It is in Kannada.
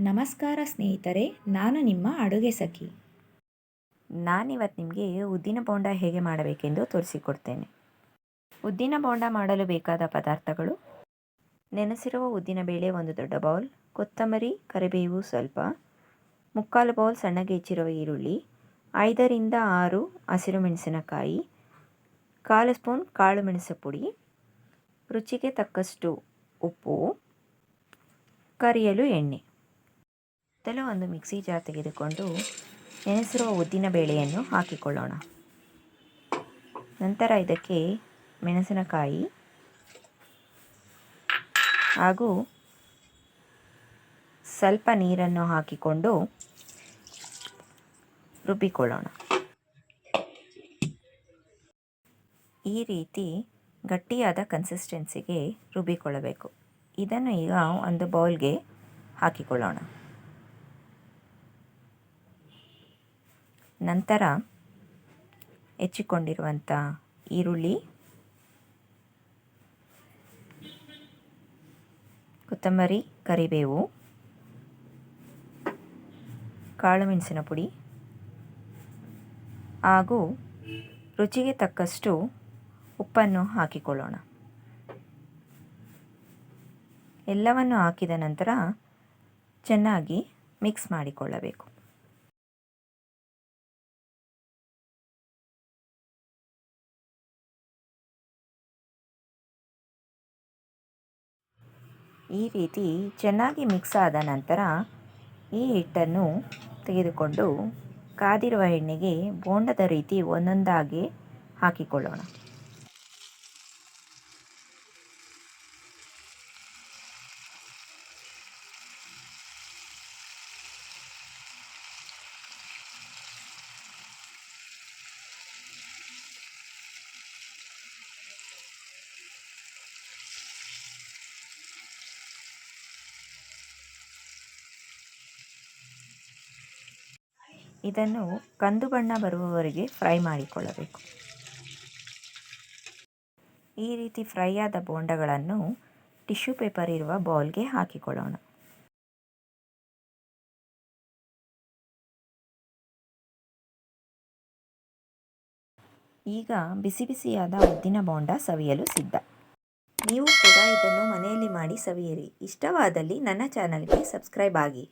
ನಮಸ್ಕಾರ ಸ್ನೇಹಿತರೆ, ನಾನು ನಿಮ್ಮ ಅಡುಗೆ ಸಖಿ. ನಾನಿವತ್ತು ನಿಮಗೆ ಉದ್ದಿನ ಬೋಂಡ ಹೇಗೆ ಮಾಡಬೇಕೆಂದು ತೋರಿಸಿಕೊಡ್ತೇನೆ. ಉದ್ದಿನ ಬೋಂಡ ಮಾಡಲು ಬೇಕಾದ ಪದಾರ್ಥಗಳು: ನೆನೆಸಿರುವ ಉದ್ದಿನಬೇಳೆ 1 ದೊಡ್ಡ ಬೌಲ್, ಕೊತ್ತಂಬರಿ, ಕರಿಬೇವು ಸ್ವಲ್ಪ, 3/4 ಬೌಲ್ ಸಣ್ಣಗೆ ಹೆಚ್ಚಿರುವ ಈರುಳ್ಳಿ, 5 ರಿಂದ 6 ಹಸಿರು ಮೆಣಸಿನಕಾಯಿ, 1/4 ಸ್ಪೂನ್ ಕಾಳು ಮೆಣಸು ಪುಡಿ, ರುಚಿಗೆ ತಕ್ಕಷ್ಟು ಉಪ್ಪು, ಕರಿಯಲು ಎಣ್ಣೆ. ಮೊದಲು ಒಂದು ಮಿಕ್ಸಿ ಜಾರ್ ತೆಗೆದುಕೊಂಡು ನೆನೆಸಿರುವ ಉದ್ದಿನ ಬೇಳೆಯನ್ನು ಹಾಕಿಕೊಳ್ಳೋಣ. ನಂತರ ಇದಕ್ಕೆ ಮೆಣಸಿನಕಾಯಿ ಹಾಗೂ ಸ್ವಲ್ಪ ನೀರನ್ನು ಹಾಕಿಕೊಂಡು ರುಬ್ಬಿಕೊಳ್ಳೋಣ. ಈ ರೀತಿ ಗಟ್ಟಿಯಾದ ಕನ್ಸಿಸ್ಟೆನ್ಸಿಗೆ ರುಬ್ಬಿಕೊಳ್ಳಬೇಕು. ಇದನ್ನು ಈಗ ಒಂದು ಬೌಲ್ಗೆ ಹಾಕಿಕೊಳ್ಳೋಣ. ನಂತರ ಹೆಚ್ಚಿಕೊಂಡಿರುವಂಥ ಈರುಳ್ಳಿ, ಕೊತ್ತಂಬರಿ, ಕರಿಬೇವು, ಕಾಳು ಮೆಣಸಿನ ಪುಡಿ ಹಾಗೂ ರುಚಿಗೆ ತಕ್ಕಷ್ಟು ಉಪ್ಪನ್ನು ಹಾಕಿಕೊಳ್ಳೋಣ. ಎಲ್ಲವನ್ನು ಹಾಕಿದ ನಂತರ ಚೆನ್ನಾಗಿ ಮಿಕ್ಸ್ ಮಾಡಿಕೊಳ್ಳಬೇಕು. ಈ ರೀತಿ ಚೆನ್ನಾಗಿ ಮಿಕ್ಸ್ ಆದ ನಂತರ ಈ ಹಿಟ್ಟನ್ನು ತೆಗೆದುಕೊಂಡು ಕಾದಿರುವ ಎಣ್ಣೆಗೆ ಬೋಂಡದ ರೀತಿ ಒಂದೊಂದಾಗಿ ಹಾಕಿಕೊಳ್ಳೋಣ. ಇದನ್ನು ಕಂದು ಬಣ್ಣ ಬರುವವರೆಗೆ ಫ್ರೈ ಮಾಡಿಕೊಳ್ಳಬೇಕು. ಈ ರೀತಿ ಫ್ರೈ ಆದ ಬೋಂಡಗಳನ್ನು ಟಿಶ್ಯೂ ಪೇಪರ್ ಇರುವ ಬೌಲ್ಗೆ ಹಾಕಿಕೊಳ್ಳೋಣ. ಈಗ ಬಿಸಿ ಬಿಸಿಯಾದ ಉದ್ದಿನ ಬೋಂಡ ಸವಿಯಲು ಸಿದ್ಧ. ನೀವು ಕೂಡ ಇದನ್ನು ಮನೆಯಲ್ಲಿ ಮಾಡಿ ಸವಿಯಿರಿ. ಇಷ್ಟವಾದಲ್ಲಿ ನನ್ನ ಚಾನಲ್ಗೆ ಸಬ್ಸ್ಕ್ರೈಬ್ ಆಗಿ.